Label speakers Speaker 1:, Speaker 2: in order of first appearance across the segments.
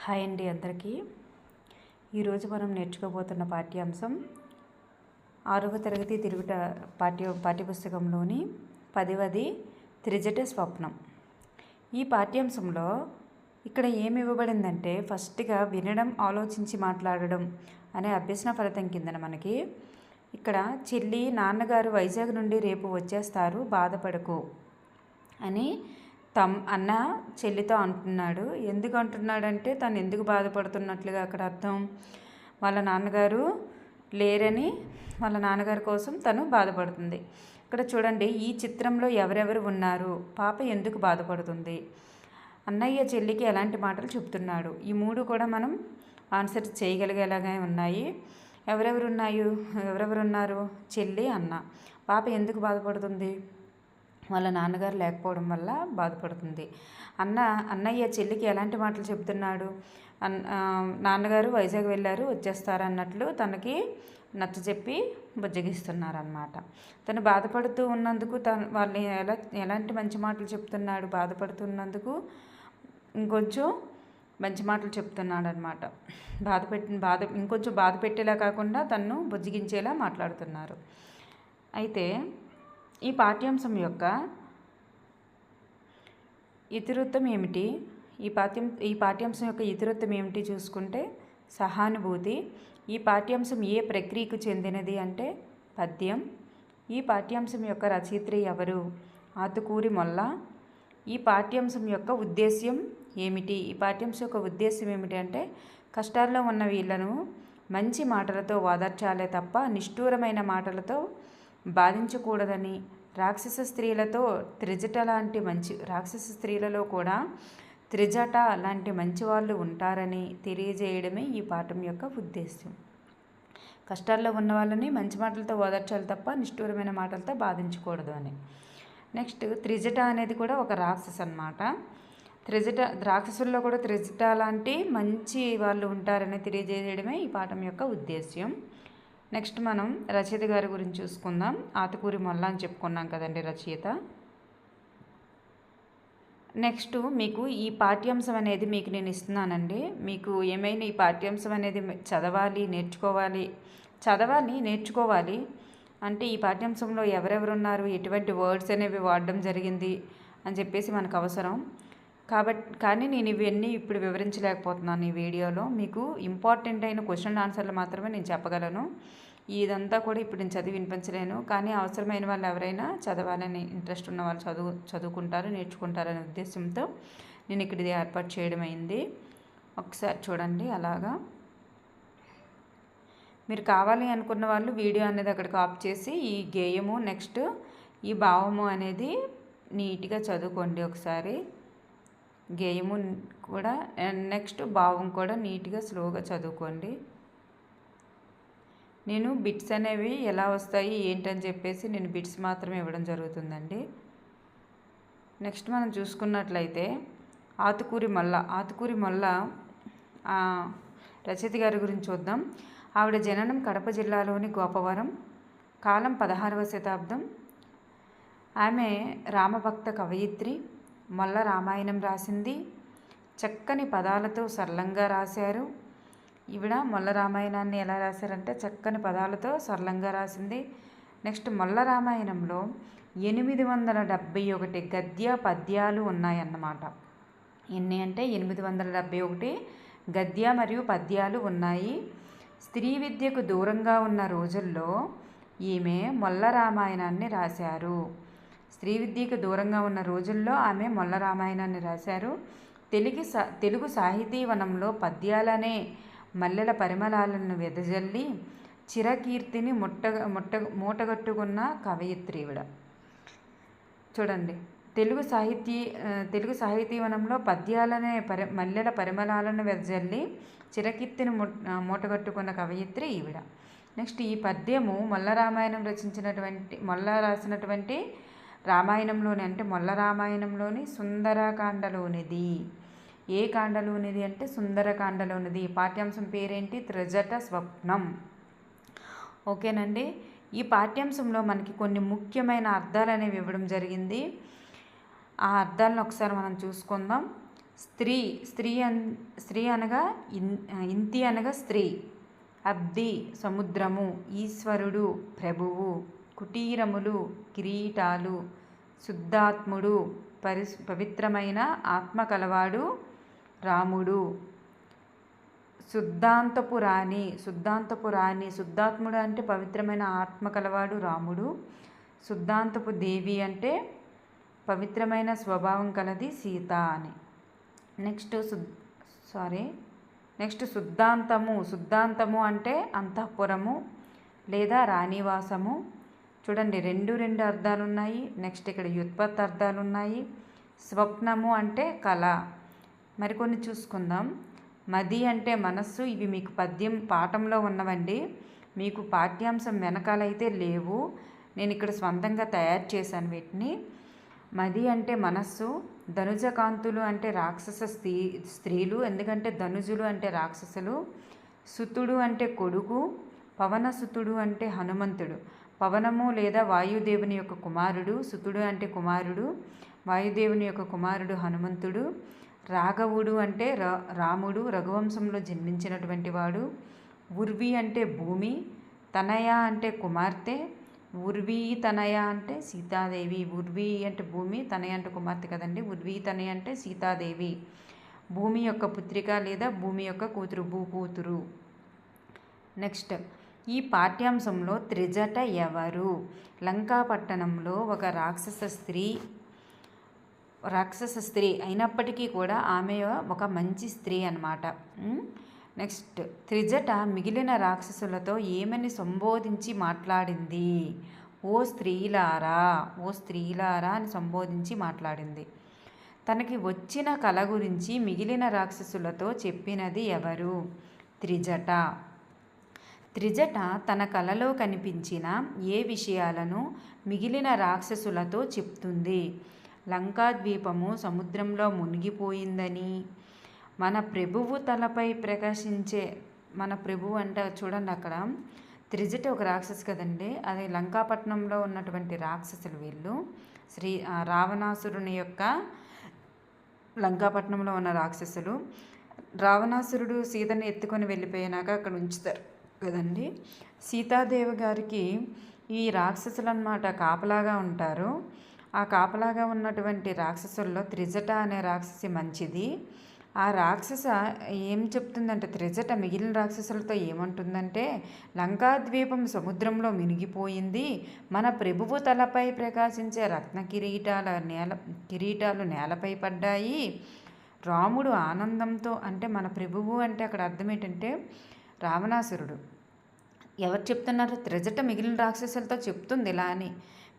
Speaker 1: Hi అండి అందరికీ. ఈరోజు మనం నేర్చుకోబోతున్న పాఠ్యాంశం 6వ తరగతి తిరుగుట పాఠ్యపుస్తకంలోని 10వది త్రిజట స్వప్నం. ఈ పాఠ్యాంశంలో ఇక్కడ ఏమి ఇవ్వబడిందంటే ఫస్ట్గా వినడం, ఆలోచించి మాట్లాడడం అనే అభ్యసన ఫలితం కిందన మనకి ఇక్కడ చెల్లి నాన్నగారు వైజాగ్ నుండి రేపు వచ్చేస్తారు, బాధపడకు అని అన్న చెల్లితో అంటున్నాడు. ఎందుకు అంటున్నాడంటే తను ఎందుకు బాధపడుతున్నట్లుగా అక్కడ అర్థం. వాళ్ళ నాన్నగారు లేరని వాళ్ళ నాన్నగారి కోసం తను బాధపడుతుంది. ఇక్కడ చూడండి, ఈ చిత్రంలో ఎవరెవరు ఉన్నారు, పాప ఎందుకు బాధపడుతుంది, అన్నయ్య చెల్లికి ఎలాంటి మాటలు చెప్తున్నాడు. ఈ మూడు కూడా మనం ఆన్సర్ చేయగలిగేలాగా ఉన్నాయి. ఎవరెవరు ఉన్నారు? చెల్లి, అన్న. పాప ఎందుకు బాధపడుతుంది? వాళ్ళ నాన్నగారు లేకపోవడం వల్ల బాధపడుతుంది. అన్నయ్య చెల్లికి ఎలాంటి మాటలు చెప్తున్నాడు? నాన్నగారు వైజాగ్ వెళ్ళారు, వచ్చేస్తారు అన్నట్లు తనకి నచ్చజెప్పి బుజ్జగిస్తున్నారన్నమాట. తను బాధపడుతూ ఉన్నందుకు వాళ్ళని ఎలాంటి మంచి మాటలు చెప్తున్నాడు? బాధపడుతున్నందుకు ఇంకొంచెం మంచి మాటలు చెప్తున్నాడు అనమాట. ఇంకొంచెం బాధ పెట్టేలా కాకుండా తన్ను బుజ్జగించేలా మాట్లాడుతున్నారు. అయితే ఈ పాఠ్యాంశం యొక్క ఇతివృత్తం ఏమిటి? ఈ పాఠ్యాంశం యొక్క ఇతివృత్తం ఏమిటి చూసుకుంటే సహానుభూతి. ఈ పాఠ్యాంశం ఏ ప్రక్రియకు చెందినది అంటే పద్యం. ఈ పాఠ్యాంశం యొక్క రచయిత్రి ఎవరు? ఆతుకూరి మొల్ల. ఈ పాఠ్యాంశం యొక్క ఉద్దేశ్యం ఏమిటి? ఈ పాఠ్యాంశం యొక్క ఉద్దేశ్యం ఏమిటి అంటే కష్టాల్లో ఉన్న వీళ్ళను మంచి మాటలతో ఓదార్చాలే తప్ప నిష్ఠూరమైన మాటలతో బాధించకూడదని, రాక్షస స్త్రీలలో కూడా త్రిజట లాంటి మంచి వాళ్ళు ఉంటారని తెలియజేయడమే ఈ పాఠం యొక్క ఉద్దేశ్యం. కష్టాల్లో ఉన్న వాళ్ళని మంచి మాటలతో ఓదార్చాలి తప్ప నిష్ఠూరమైన మాటలతో బాధించకూడదు అని. నెక్స్ట్, త్రిజట అనేది కూడా ఒక రాక్షసు అన్నమాట. రాక్షసుల్లో కూడా త్రిజట లాంటి మంచి వాళ్ళు ఉంటారని తెలియజేయడమే ఈ పాఠం యొక్క ఉద్దేశ్యం. నెక్స్ట్ మనం రచయిత గారి గురించి చూసుకుందాం. ఆతుకూరి మొల్ల అని చెప్పుకున్నాం కదండి రచయిత. నెక్స్ట్ మీకు ఈ పాఠ్యాంశం అనేది మీకు నేను ఇస్తున్నానండి. మీకు ఏమైనా ఈ పాఠ్యాంశం అనేది నేర్చుకోవాలి అంటే ఈ పాఠ్యాంశంలో ఎవరెవరు ఉన్నారు, ఎటువంటి వర్డ్స్ అనేవి వాడడం జరిగింది అని చెప్పేసి మనకు అవసరం. కానీ నేను ఇవన్నీ ఇప్పుడు వివరించలేకపోతున్నాను ఈ వీడియోలో. మీకు ఇంపార్టెంట్ అయిన క్వశ్చన్ ఆన్సర్లు మాత్రమే నేను చెప్పగలను. ఇదంతా కూడా ఇప్పుడు నేను చదివి వినిపించలేను. కానీ అవసరమైన వాళ్ళు ఎవరైనా చదవాలని ఇంట్రెస్ట్ ఉన్న వాళ్ళు చదువుకుంటారు, నేర్చుకుంటారనే ఉద్దేశంతో నేను ఇక్కడ ఇది ఏర్పాటు చేయడం అయింది. ఒకసారి చూడండి. అలాగా మీరు కావాలి అనుకున్న వాళ్ళు వీడియో అనేది అక్కడికి ఆఫ్ చేసి ఈ గేయము, నెక్స్ట్ ఈ భావము అనేది నీట్గా చదువుకోండి. ఒకసారి గేయము కూడా నెక్స్ట్ భావం కూడా నీట్గా స్లోగా చదువుకోండి. నేను బిట్స్ అనేవి ఎలా వస్తాయి ఏంటని చెప్పేసి నేను బిట్స్ మాత్రమే ఇవ్వడం జరుగుతుందండి. నెక్స్ట్ మనం చూసుకున్నట్లయితే ఆతుకూరి మొల్ల రచయిత గారి గురించి చూద్దాం. ఆవిడ జననం కడప జిల్లాలోని గోపవరం, కాలం 16వ శతాబ్దం. ఆమె రామభక్త కవయిత్రి. మొల్ల రామాయణం రాసింది. చక్కని పదాలతో సరళంగా రాశారు. ఈవిడ మొల్ల రామాయణాన్ని ఎలా రాశారంటే చక్కని పదాలతో సరళంగా రాసింది. నెక్స్ట్ మొల్ల రామాయణంలో 871 గద్య పద్యాలు ఉన్నాయన్నమాట. ఎన్ని అంటే 871 గద్య మరియు పద్యాలు ఉన్నాయి. స్త్రీ విద్యకు దూరంగా ఉన్న రోజుల్లో ఈమె మొల్ల రామాయణాన్ని రాశారు. స్త్రీ విద్యకు దూరంగా ఉన్న రోజుల్లో ఆమె మొల్ల రామాయణాన్ని రాశారు. తెలుగు సాహితీవనంలో పద్యాలనే మల్లెల పరిమళాలను వెదజల్లి చిరకీర్తిని మూటగట్టుకున్న కవయిత్రి ఈవిడ. చూడండి, తెలుగు సాహితీవనంలో పద్యాలనే మల్లెల పరిమళాలను వెదజల్లి చిరకీర్తిని మూటగట్టుకున్న కవయిత్రి ఈవిడ. నెక్స్ట్, ఈ పద్యము మొల్ల రాసినటువంటి రామాయణంలోని అంటే మొల్ల రామాయణంలోని సుందరకాండలోనిది. ఏ కాండలోనిది అంటే సుందరకాండలోనిది. పాఠ్యాంశం పేరేంటి? త్రిజట స్వప్నం. ఓకేనండి. ఈ పాఠ్యాంశంలో మనకి కొన్ని ముఖ్యమైన అర్థాలు అనేవి ఇవ్వడం జరిగింది. ఆ అర్థాలను ఒకసారి మనం చూసుకుందాం. స్త్రీ అనగా ఇంతి అనగా స్త్రీ. అబ్ది సముద్రము. ఈశ్వరుడు ప్రభువు. కుటీరములు కిరీటాలు. శుద్ధాత్ముడు పవిత్రమైన ఆత్మ కలవాడు రాముడు. శుద్ధాంతపు రాణి. శుద్ధాత్ముడు అంటే పవిత్రమైన ఆత్మ కలవాడు రాముడు. శుద్ధాంతపు దేవి అంటే పవిత్రమైన స్వభావం కలది సీత అని. నెక్స్ట్ శుద్ధాంతము అంటే అంతఃపురము లేదా రాణివాసము. చూడండి, రెండు అర్థాలు ఉన్నాయి. నెక్స్ట్ ఇక్కడ వ్యుత్పత్తి అర్థాలు ఉన్నాయి. స్వప్నము అంటే కళ. మరికొన్ని చూసుకుందాం. మది అంటే మనస్సు. ఇవి మీకు పాఠంలో ఉన్నవండి, మీకు పాఠ్యాంశం వెనకాలైతే లేవు. నేను ఇక్కడ స్వంతంగా తయారు చేశాను వీటిని. మది అంటే మనస్సు. ధనుజకాంతులు అంటే రాక్షస స్త్రీలు, ఎందుకంటే ధనుజులు అంటే రాక్షసులు. సుతుడు అంటే కొడుకు. పవనసుతుడు అంటే హనుమంతుడు. పవనము లేదా వాయుదేవుని యొక్క కుమారుడు. సుతుడు అంటే కుమారుడు. వాయుదేవుని యొక్క కుమారుడు హనుమంతుడు. రాఘవుడు అంటే రాముడు, రఘువంశంలో జన్మించినటువంటి వాడు. ఉర్వి అంటే భూమి. తనయ అంటే కుమార్తె. ఉర్వీ తనయ అంటే సీతాదేవి. ఉర్వి అంటే భూమి, తనయ అంటే కుమార్తె కదండి. ఉర్వీ తనయ అంటే సీతాదేవి, భూమి యొక్క పుత్రిక లేదా భూమి యొక్క కూతురు, భూకూతురు. నెక్స్ట్, ఈ పాఠ్యాంశంలో త్రిజట ఎవరు? లంకాపట్టణంలో ఒక రాక్షస స్త్రీ అయినప్పటికీ కూడా ఆమె ఒక మంచి స్త్రీ అన్నమాట. నెక్స్ట్, త్రిజట మిగిలిన రాక్షసులతో ఏమని సంబోధించి మాట్లాడింది? ఓ స్త్రీలారా అని సంబోధించి మాట్లాడింది. తనకి వచ్చిన కళ గురించి మిగిలిన రాక్షసులతో చెప్పినది ఎవరు? త్రిజట. త్రిజట తన కలలో కనిపించిన ఏ విషయాలను మిగిలిన రాక్షసులతో చెప్తుంది? లంకాద్వీపము సముద్రంలో మునిగిపోయిందని, మన ప్రభువు తలపై ప్రకాశించే, మన ప్రభువు అంటే చూడండి, అక్కడ త్రిజట ఒక రాక్షసు కదండి. అది లంకాపట్నంలో ఉన్నటువంటి రాక్షసులు వీళ్ళు. రావణాసురుని యొక్క లంకాపట్నంలో ఉన్న రాక్షసులు. రావణాసురుడు సీతని ఎత్తుకొని వెళ్ళిపోయినాక అక్కడ ఉంచుతారు కదండి. సీతాదేవి గారికి ఈ రాక్షసులు అన్నమాట కాపలాగా ఉంటారు. ఆ కాపలాగా ఉన్నటువంటి రాక్షసుల్లో త్రిజట అనే రాక్షసి మంచిది. ఆ రాక్షస ఏం చెప్తుందంటే, త్రిజట మిగిలిన రాక్షసులతో ఏమంటుందంటే, లంకాద్వీపం సముద్రంలో మునిగిపోయింది, మన ప్రభువు తలపై ప్రకాశించే రత్న కిరీటాలు నేలపై పడ్డాయి. రాముడు ఆనందంతో, అంటే మన ప్రభువు అంటే అక్కడ అర్థం ఏంటంటే రావణాసురుడు. ఎవరు చెప్తున్నారు? త్రిజట మిగిలిన రాక్షసులతో చెప్తుంది ఇలా అని.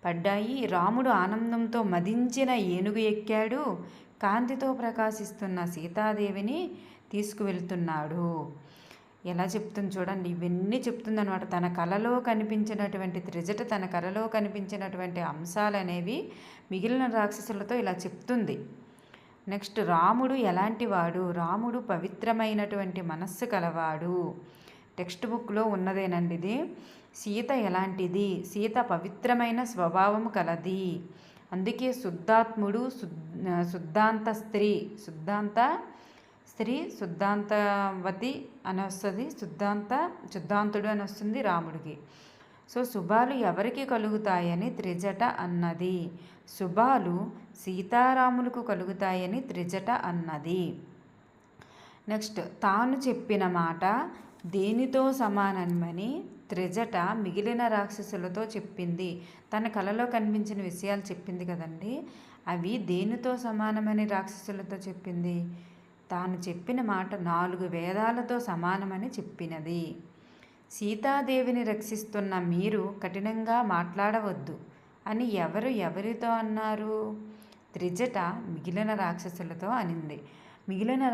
Speaker 1: పడ్డాయి. రాముడు ఆనందంతో మదించిన ఏనుగు ఎక్కాడు, కాంతితో ప్రకాశిస్తున్న సీతాదేవిని తీసుకువెళ్తున్నాడు. ఎలా చెప్తుంది చూడండి, ఇవన్నీ చెప్తుంది అనమాట. తన కలలో కనిపించినటువంటి త్రిజట, తన కలలో కనిపించినటువంటి అంశాలు అనేవి మిగిలిన రాక్షసులతో ఇలా చెప్తుంది. నెక్స్ట్, రాముడు ఎలాంటి వాడు? రాముడు పవిత్రమైనటువంటి మనస్సు కలవాడు. టెక్స్ట్ బుక్లో ఉన్నదేనండి ఇది. సీత ఎలాంటిది? సీత పవిత్రమైన స్వభావము కలది. అందుకే శుద్ధాత్ముడు, శుద్ధాంత స్త్రీ, శుద్ధాంతవతి అని వస్తుంది, శుద్ధాంతుడు అని వస్తుంది రాముడికి. సో శుభాలు ఎవరికి కలుగుతాయని త్రిజట అన్నది. శుభాలు సీతారాములకు కలుగుతాయని త్రిజట అన్నది. నెక్స్ట్, తాను చెప్పిన మాట దేనితో సమానమని త్రిజట మిగిలిన రాక్షసులతో చెప్పింది. తన కలలో కనిపించిన విషయాలు చెప్పింది కదండి, అవి దేనితో సమానమని రాక్షసులతో చెప్పింది? తాను చెప్పిన మాట 4 వేదాలతో సమానమని చెప్పినది. సీతాదేవిని రక్షిస్తున్న మీరు కఠినంగా మాట్లాడవద్దు అని ఎవరితో అన్నారు? త్రిజట మిగిలిన రాక్షసులతో అనింది. మిగిలిన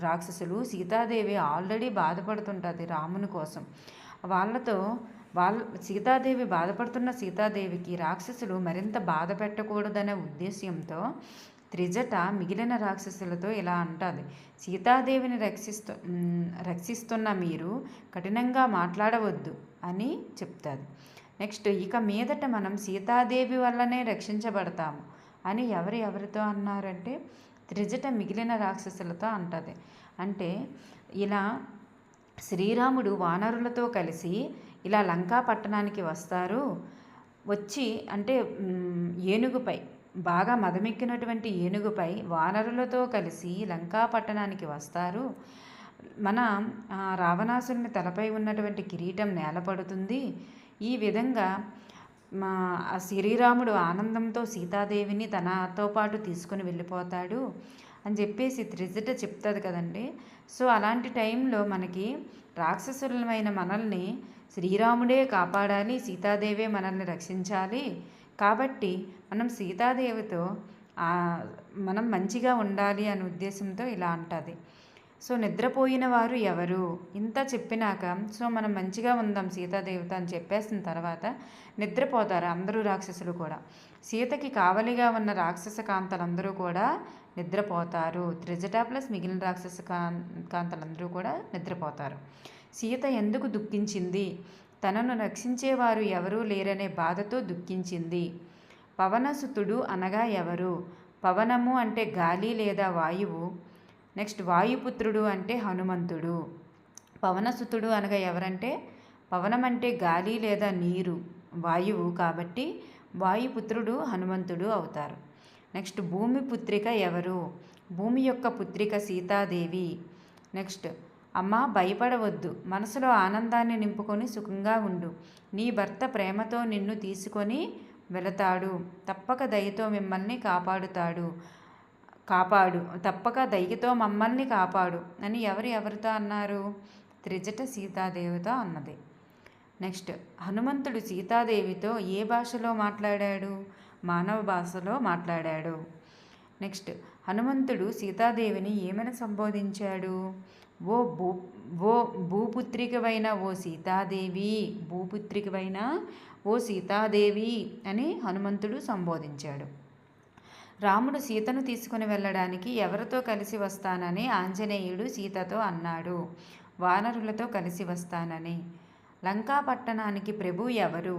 Speaker 1: రాక్షసులు సీతాదేవి ఆల్రెడీ బాధపడుతుంటుంది రాముని కోసం. సీతాదేవి బాధపడుతున్న సీతాదేవికి రాక్షసులు మరింత బాధ పెట్టకూడదనే ఉద్దేశ్యంతో త్రిజట మిగిలిన రాక్షసులతో ఇలా అంటుంది, సీతాదేవిని రక్షిస్తున్న మీరు కఠినంగా మాట్లాడవద్దు అని చెప్తుంది. నెక్స్ట్, ఇక మీదట మనం సీతాదేవి వల్లనే రక్షించబడతాము అని ఎవరితో అన్నారంటే త్రిజట మిగిలిన రాక్షసులతో అంటది. అంటే ఇలా శ్రీరాముడు వానరులతో కలిసి ఇలా లంకా పట్టణానికి వస్తారు. వచ్చి అంటే ఏనుగుపై బాగా మదమెక్కినటువంటి ఏనుగుపై వానరులతో కలిసి లంకా పట్టణానికి వస్తారు. మన రావణాసురుని తలపై ఉన్నటువంటి కిరీటం నేలపడుతుంది. ఈ విధంగా ఆ శ్రీరాముడు ఆనందంతో సీతాదేవిని తనతో పాటు తీసుకుని వెళ్ళిపోతాడు అని చెప్పేసి త్రిజట చెప్తుంది కదండి. సో అలాంటి టైంలో మనకి రాక్షసులమైన మనల్ని శ్రీరాముడే కాపాడాలి, సీతాదేవే మనల్ని రక్షించాలి. కాబట్టి మనం సీతాదేవితో మనం మంచిగా ఉండాలి అనే ఉద్దేశంతో ఇలా అంటుంది. సో నిద్రపోయిన వారు ఎవరు ఇంత చెప్పినాక సో మనం మంచిగా ఉందాం సీతాదేవితో అని చెప్పేసిన తర్వాత నిద్రపోతారు అందరూ రాక్షసులు కూడా. సీతకి కావలిగా ఉన్న రాక్షస కాంతలందరూ కూడా నిద్రపోతారు. త్రిజట ప్లస్ మిగిలిన రాక్షస కాంతలందరూ కూడా నిద్రపోతారు. సీత ఎందుకు దుఃఖించింది? తనను రక్షించేవారు ఎవరూ లేరనే బాధతో దుఃఖించింది. పవనసుతుడు అనగా ఎవరు? పవనము అంటే గాలి లేదా వాయువు. నెక్స్ట్ వాయుపుత్రుడు అంటే హనుమంతుడు. పవనసుతుడు అనగా ఎవరంటే పవనం అంటే గాలి లేదా నీరు, వాయువు కాబట్టి వాయుపుత్రుడు హనుమంతుడు అవుతారు. నెక్స్ట్ భూమి పుత్రిక ఎవరు? భూమి యొక్క పుత్రిక సీతాదేవి. నెక్స్ట్ అమ్మ భయపడవద్దు, మనసులో ఆనందాన్ని నింపుకొని సుఖంగా ఉండు. నీ భర్త ప్రేమతో నిన్ను తీసుకొని వెళతాడు, తప్పక దయతో మిమ్మల్ని తప్పక దయతో మమ్మల్ని కాపాడు అని ఎవరితో అన్నారు? త్రిజట సీతాదేవితో అన్నది. నెక్స్ట్ హనుమంతుడు సీతాదేవితో ఏ భాషలో మాట్లాడాడు? మానవ భాషలో మాట్లాడాడు. నెక్స్ట్ హనుమంతుడు సీతాదేవిని ఏమని సంబోధించాడు? ఓ భూపుత్రికవైన ఓ సీతాదేవి, భూపుత్రికవైన ఓ సీతాదేవి అని హనుమంతుడు సంబోధించాడు. రాముడు సీతను తీసుకుని వెళ్ళడానికి ఎవరితో కలిసి వస్తానని ఆంజనేయుడు సీతతో అన్నాడు? వానరులతో కలిసి వస్తానని. లంకా పట్టణానికి ప్రభువు ఎవరు?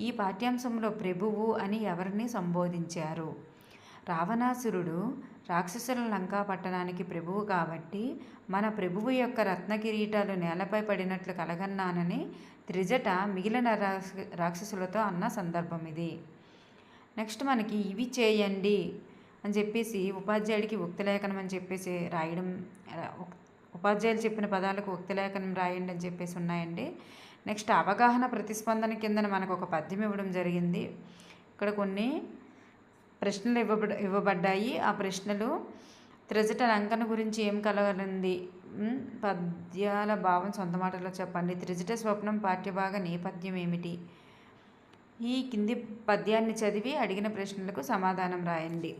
Speaker 1: ఈ పాఠ్యాంశంలో ప్రభువు అని ఎవరిని సంబోధించారు? రావణాసురుడు రాక్షసుల లంకా పట్టణానికి ప్రభువు కాబట్టి మన ప్రభువు యొక్క రత్న కిరీటాలు నేలపై పడినట్లు కలగన్నానని త్రిజట మిగిలిన రాక్షసులతో అన్న సందర్భం ఇది. నెక్స్ట్ మనకి ఇవి చేయండి అని చెప్పేసి ఉపాధ్యాయుడికి ఉక్తిలేఖనం అని చెప్పేసి రాయడం, ఉపాధ్యాయులు చెప్పిన పదాలకు ఉక్తిలేఖనం రాయండి అని చెప్పేసి ఉన్నాయండి. నెక్స్ట్ అవగాహన ప్రతిస్పందన కింద మనకు ఒక పద్యం ఇవ్వడం జరిగింది. ఇక్కడ కొన్ని ప్రశ్నలు ఇవ్వబడ్డాయి. ఆ ప్రశ్నలు త్రిజట లంకను గురించి ఏం కలగలింది? పద్యాల భావం సొంత మాటల్లో చెప్పండి. త్రిజట స్వప్నం పాఠ్యభాగ నేపథ్యం ఏమిటి? ఈ కింది పద్యాన్ని చదివి అడిగిన ప్రశ్నలకు సమాధానం రాయండి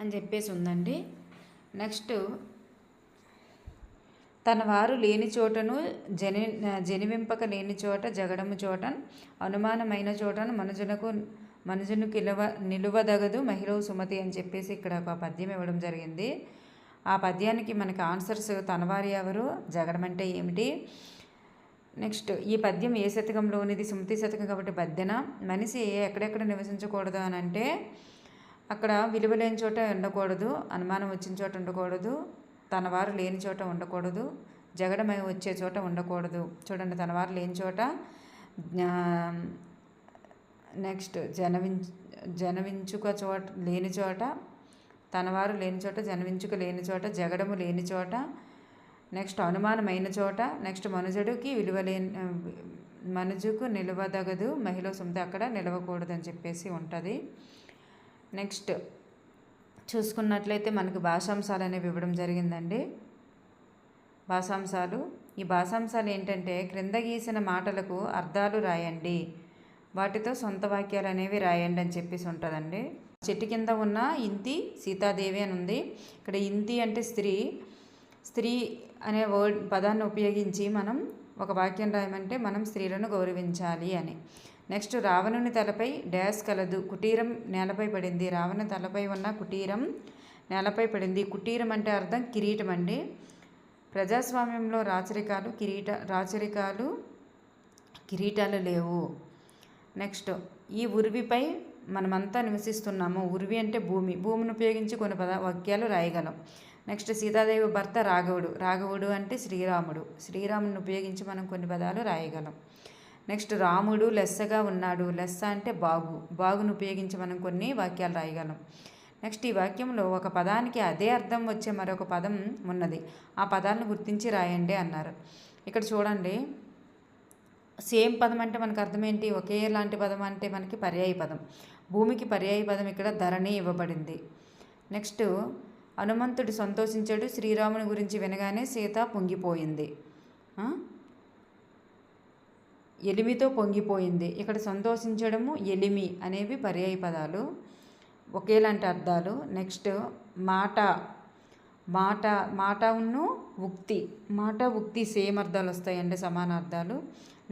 Speaker 1: అని చెప్పేసి ఉందండి. నెక్స్ట్ తన వారు లేని చోటను జనివింపక లేని చోట జగడము చోటన్ అనుమానమైన చోటను మనుజునికి నిలువదగదు మహిళ సుమతి అని చెప్పేసి ఇక్కడ ఒక పద్యం ఇవ్వడం జరిగింది. ఆ పద్యానికి మనకి ఆన్సర్స్ తనవారి ఎవరు, జగడం అంటే ఏమిటి. నెక్స్ట్ ఈ పద్యం ఏ శతకంలోనిది? సుమతి శతకం కాబట్టి బద్దెన. మనిషి ఎక్కడెక్కడ నివసించకూడదు అని అంటే అక్కడ విలువ లేని చోట ఉండకూడదు, అనుమానం వచ్చిన చోట ఉండకూడదు, తనవారు లేని చోట ఉండకూడదు, జగడమై వచ్చే చోట ఉండకూడదు. చూడండి, తనవారు లేని చోట, నెక్స్ట్ జనవించుక చోట లేని చోట, తనవారు లేని చోట, జనవించుక లేని చోట, జగడము లేని చోట, నెక్స్ట్ అనుమానమైన చోట, నెక్స్ట్ మనుజుకు నిలవదగదు మహిళ సుమతి, అక్కడ నిలవకూడదు అని చెప్పేసి ఉంటుంది. నెక్స్ట్ చూసుకున్నట్లయితే మనకు భాషాంశాలు అనేవి ఇవ్వడం జరిగిందండి. భాషాంశాలు, ఈ భాషాంశాలు ఏంటంటే క్రింద గీసిన మాటలకు అర్థాలు రాయండి, వాటితో సొంత వాక్యాలు అనేవి రాయండి అని చెప్పేసి ఉంటుందండి. చెట్టు కింద ఉన్న ఇంతి సీతాదేవి అని ఉంది. ఇక్కడ ఇంతి అంటే స్త్రీ అనే పదాన్ని ఉపయోగించి మనం ఒక వాక్యం రాయమంటే మనం స్త్రీలను గౌరవించాలి అని. నెక్స్ట్ రావణుని తలపై డ్యాష్ కలదు, కుటీరం నేలపై పడింది. రావణ తలపై ఉన్న కుటీరం నేలపై పడింది. కుటీరం అంటే అర్థం కిరీటం అండి. ప్రజాస్వామ్యంలో కిరీటాలు లేవు. నెక్స్ట్ ఈ ఉరివిపై మనమంతా నివసిస్తున్నాము. ఉర్వి అంటే భూమి, భూమిని ఉపయోగించి కొన్ని వాక్యాలు రాయగలం. నెక్స్ట్ సీతాదేవి భర్త రాఘవుడు, రాఘవుడు అంటే శ్రీరాముడు, శ్రీరాముడిని ఉపయోగించి మనం కొన్ని పదాలు రాయగలం. నెక్స్ట్ రాముడు లెస్సగా ఉన్నాడు, లెస్స అంటే బాగు, బాగును ఉపయోగించి మనం కొన్ని వాక్యాలు రాయగలం. నెక్స్ట్ ఈ వాక్యంలో ఒక పదానికి అదే అర్థం వచ్చే మరొక పదం ఉన్నది, ఆ పదాలను గుర్తించి రాయండి అన్నారు. ఇక్కడ చూడండి, సేమ్ పదం అంటే మనకు అర్థం ఏంటి, ఒకేలాంటి పదం అంటే మనకి పర్యాయ పదం. భూమికి పర్యాయ పదం ఇక్కడ ధరణి ఇవ్వబడింది. నెక్స్ట్ హనుమంతుడు సంతోషించాడు, శ్రీరాముని గురించి వినగానే సీత పొంగిపోయింది, ఎలిమితో పొంగిపోయింది. ఇక్కడ సంతోషించడము, ఎలిమి అనేవి పర్యాయ పదాలు, ఒకేలాంటి అర్థాలు. నెక్స్ట్ మాట, మాట మాట ఉన్ను ఉక్తి, మాట ఉక్తి సేమ్ అర్థాలు వస్తాయండి, సమానార్థాలు.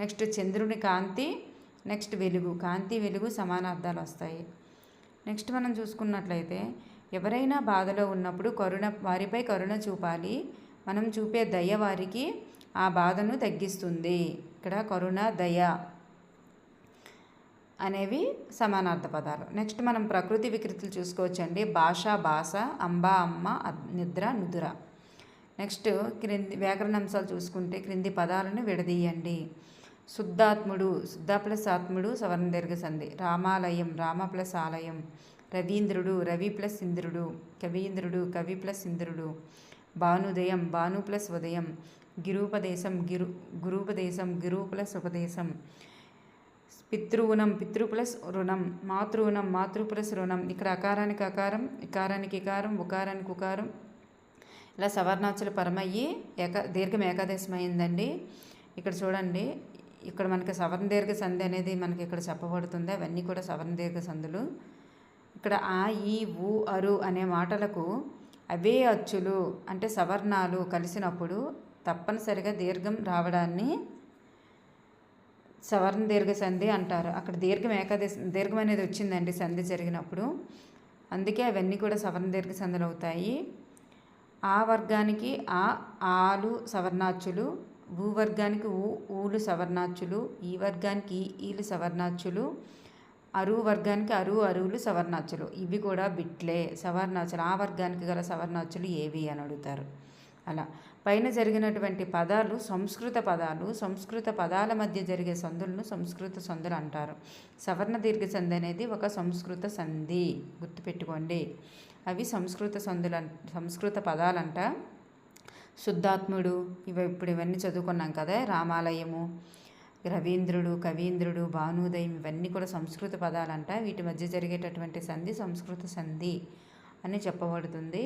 Speaker 1: నెక్స్ట్ చంద్రుని కాంతి, నెక్స్ట్ వెలుగు, కాంతి వెలుగు సమానార్థాలు వస్తాయి. నెక్స్ట్ మనం చూసుకున్నట్లయితే ఎవరైనా బాధలో ఉన్నప్పుడు వారిపై కరుణ చూపాలి, మనం చూపే దయ వారికి ఆ బాధను తగ్గిస్తుంది. ఇక్కడ కరుణ, దయ అనేవి సమానార్థ పదాలు. నెక్స్ట్ మనం ప్రకృతి వికృతులు చూసుకోవచ్చండి. భాష, బాస, అంబ, అమ్మ, నిద్ర, నుదుర. నెక్స్ట్ క్రింది వ్యాకరణ అంశాలు చూసుకుంటే క్రింది పదాలను విడదీయండి. శుద్ధాత్ముడు, శుద్ధ ప్లస్ ఆత్ముడు సవర్ణ దీర్ఘ సంధి. రామాలయం, రామ ప్లస్ ఆలయం. రవీంద్రుడు, రవి ప్లస్ ఇంద్రుడు. కవీంద్రుడు, కవి ప్లస్ ఇంద్రుడు. భానుదయం, భాను ప్లస్ ఉదయం. గిరూపదేశం, గురూపదేశం, గురువు ప్లస్ ఉపదేశం. పితృవునం, పితృ ప్లస్ రుణం. మాతృవునం, మాతృ ప్లస్ రుణం. ఇక్కడ అకారానికి అకారం, ఇకారానికి ఇకారం, ఉకారానికి ఉకారం, ఇలా సవర్ణాచులు పరమయ్యి దీర్ఘం ఏకాదేశం అయిందండి. ఇక్కడ చూడండి, ఇక్కడ మనకి సవర్ణ దీర్ఘ సంధి అనేది మనకి ఇక్కడ చెప్పబడుతుంది, అవన్నీ కూడా సవర్ణ దీర్ఘ సంధులు. ఇక్కడ ఆ, ఈ, ఊ, అరు అనే మాటలకు అవే అచ్చులు అంటే సవర్ణాలు కలిసినప్పుడు తప్పనిసరిగా దీర్ఘం రావడాన్ని సవర్ణ దీర్ఘ సంధి అంటారు. అక్కడ దీర్ఘం అనేది వచ్చిందండి సంధి జరిగినప్పుడు, అందుకే అవన్నీ కూడా సవర్ణ దీర్ఘ సంధులు అవుతాయి. ఆ వర్గానికి ఆ, ఆలు సవర్ణాచ్చులు. ఊ వర్గానికి ఊలు సవర్ణాచ్చులు. ఈ వర్గానికి ఈలు సవర్ణాచ్చులు. అరు వర్గానికి అరువులు సవర్ణాచ్చులు. ఇవి కూడా బిట్లే సవర్ణాచ్చులు. ఆ వర్గానికి గల సవర్ణాచ్చులు ఏవి అని అడుగుతారు. అలా పైన జరిగినటువంటి పదాలు సంస్కృత పదాలు. సంస్కృత పదాల మధ్య జరిగే సంధులను సంస్కృత సంధులు అంటారు. సవర్ణ దీర్ఘ సంధి అనేది ఒక సంస్కృత సంధి, గుర్తుపెట్టుకోండి. అవి సంస్కృత పదాలంట. శుద్ధాత్ముడు, ఇవన్నీ చదువుకున్నాం కదా. రామాలయము, రవీంద్రుడు, కవీంద్రుడు, భానుదయం, ఇవన్నీ కూడా సంస్కృత పదాలంట. వీటి మధ్య జరిగేటటువంటి సంధి సంస్కృత సంధి అని చెప్పబడుతుంది.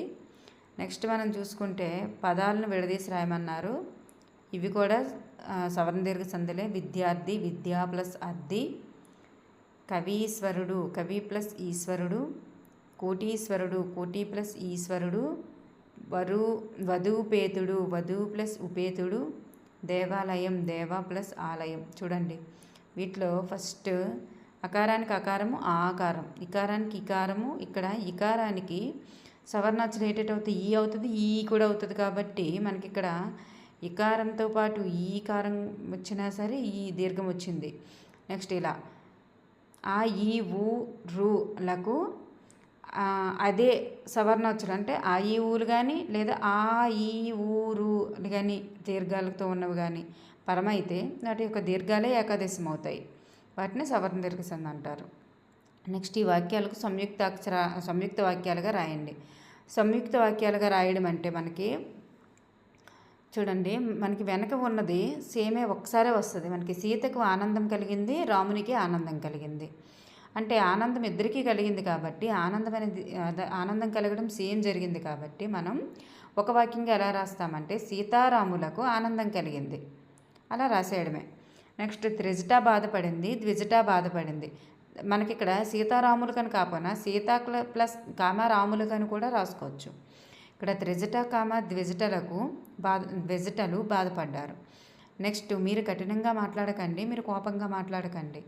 Speaker 1: నెక్స్ట్ మనం చూసుకుంటే పదాలను విడదీసి రాయమన్నారు. ఇవి కూడా సవర్ణ దీర్ఘ సంధులే. విద్యార్థి, విద్యా ప్లస్ అర్థి. కవీశ్వరుడు, కవి ప్లస్ ఈశ్వరుడు. కోటీశ్వరుడు, కోటి ప్లస్ ఈశ్వరుడు. వధూపేతుడు, వధువు ప్లస్ ఉపేతుడు. దేవాలయం, దేవ ప్లస్ ఆలయం. చూడండి, వీటిలో ఫస్ట్ అకారానికి అకారము, ఆ ఆకారం. ఇకారానికి ఇకారము. ఇక్కడ ఇకారానికి సవర్ణాచ్చులు అవుతుంది, ఈ అవుతుంది, ఈ కూడా అవుతుంది. కాబట్టి మనకి ఇక్కడ ఇకారంతో పాటు ఈ కారం వచ్చినా సరే ఈ దీర్ఘం వచ్చింది. నెక్స్ట్ ఇలా ఆ, ఈ, ఊ, రులకు అదే సవర్ణాచ్చులు అంటే ఆ, ఈ, ఊలు కానీ లేదా ఆ, ఈ, ఊరు కానీ దీర్ఘాలతో ఉన్నవి కానీ పరమైతే వాటి యొక్క దీర్ఘాలే ఏకాదశం అవుతాయి. వాటిని సవర్ణ దీర్ఘ సంధి అంటారు. నెక్స్ట్ ఈ వాక్యాలకు సంయుక్త వాక్యాలుగా రాయండి. సంయుక్త వాక్యాలుగా రాయడం అంటే మనకి చూడండి, మనకి వెనక ఉన్నది సేమే ఒకసారే వస్తుంది. మనకి సీతకు ఆనందం కలిగింది, రామునికి ఆనందం కలిగింది. అంటే ఆనందం ఇద్దరికీ కలిగింది కాబట్టి ఆనందం కలగడం సేమ్ జరిగింది కాబట్టి మనం ఒక వాక్యంగా ఎలా రాస్తామంటే సీతారాములకు ఆనందం కలిగింది అలా రాసేయడమే. నెక్స్ట్ త్రిజట బాధపడింది, ద్విజట బాధపడింది. మనకి ఇక్కడ సీతారాములకని కాకపోయినా సీతా ప్లస్ రాములకని కూడా రాసుకోవచ్చు. ఇక్కడ త్రిజట ద్విజటలకు ద్విజటలు బాధపడ్డారు. నెక్స్ట్ మీరు కఠినంగా మాట్లాడకండి, మీరు కోపంగా మాట్లాడకండి.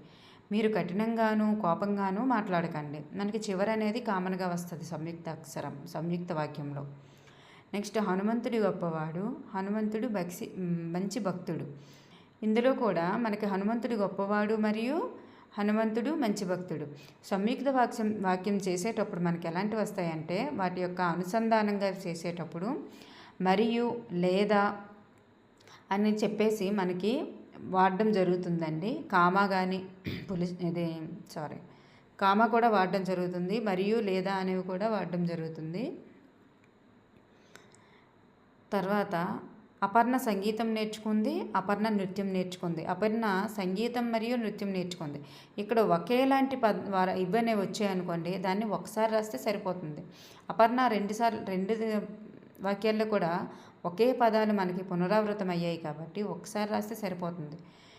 Speaker 1: మీరు కఠినంగాను కోపంగాను మాట్లాడకండి. మనకి చివరి అనేది కామన్గా వస్తుంది సంయుక్త వాక్యంలో. నెక్స్ట్ హనుమంతుడి గొప్పవాడు, హనుమంతుడు మంచి భక్తుడు. ఇందులో కూడా మనకి హనుమంతుడి గొప్పవాడు మరియు హనుమంతుడు మంచి భక్తుడు. సంయుక్త వాక్యం చేసేటప్పుడు మనకి ఎలాంటివి వస్తాయంటే వాటి యొక్క అనుసంధానంగా చేసేటప్పుడు మరియు లేదా అని చెప్పేసి మనకి వాడడం జరుగుతుందండి. కామా కానీ కామా కూడా వాడడం జరుగుతుంది, మరియు లేదా అనేవి కూడా వాడడం జరుగుతుంది. తర్వాత అపర్ణ సంగీతం నేర్చుకుంది, అపర్ణ నృత్యం నేర్చుకుంది. అపర్ణ సంగీతం మరియు నృత్యం నేర్చుకుంది. ఇక్కడ ఒకేలాంటి ఇవన్నీ వచ్చాయనుకోండి, దాన్ని ఒకసారి రాస్తే సరిపోతుంది. అపర్ణ రెండు వాక్యాల్లో కూడా ఒకే పదాలు మనకి పునరావృతం అయ్యాయి కాబట్టి ఒకసారి రాస్తే సరిపోతుంది.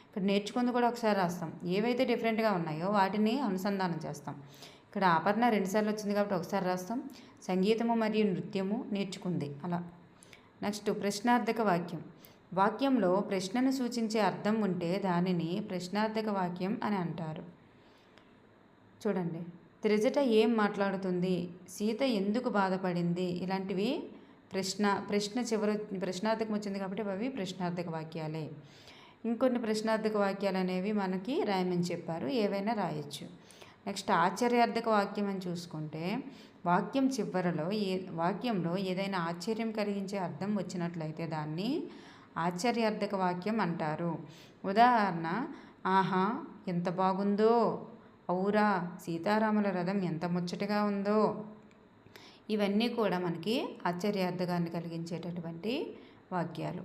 Speaker 1: ఇక్కడ నేర్చుకుంది కూడా ఒకసారి రాస్తాం. ఏవైతే డిఫరెంట్గా ఉన్నాయో వాటిని అనుసంధానం చేస్తాం. ఇక్కడ అపర్ణ 2 సార్లు వచ్చింది కాబట్టి ఒకసారి రాస్తాం. సంగీతము మరియు నృత్యము నేర్చుకుంది అలా. నెక్స్ట్ ప్రశ్నార్థక వాక్యం. వాక్యంలో ప్రశ్నను సూచించే అర్థం ఉంటే దానిని ప్రశ్నార్థక వాక్యం అని అంటారు. చూడండి, త్రిజట ఏం మాట్లాడుతుంది, సీత ఎందుకు బాధపడింది, ఇలాంటివి ప్రశ్న చివరి ప్రశ్నార్థకం వచ్చింది కాబట్టి అవి ప్రశ్నార్థక వాక్యాలే. ఇంకొన్ని ప్రశ్నార్థక వాక్యాలు అనేవి మనకి రాయమని చెప్పారు, ఏవైనా రాయొచ్చు. నెక్స్ట్ ఆశ్చర్యార్థక వాక్యం అని చూసుకుంటే వాక్యం చివరలో వాక్యంలో ఏదైనా ఆశ్చర్యం కలిగించే అర్థం వచ్చినట్లయితే దాన్ని ఆశ్చర్యార్థక వాక్యం అంటారు. ఉదాహరణ, ఆహా ఎంత బాగుందో, ఔరా సీతారాముల రథం ఎంత ముచ్చటగా ఉందో. ఇవన్నీ కూడా మనకి ఆశ్చర్యార్థకాన్ని కలిగించేటటువంటి వాక్యాలు.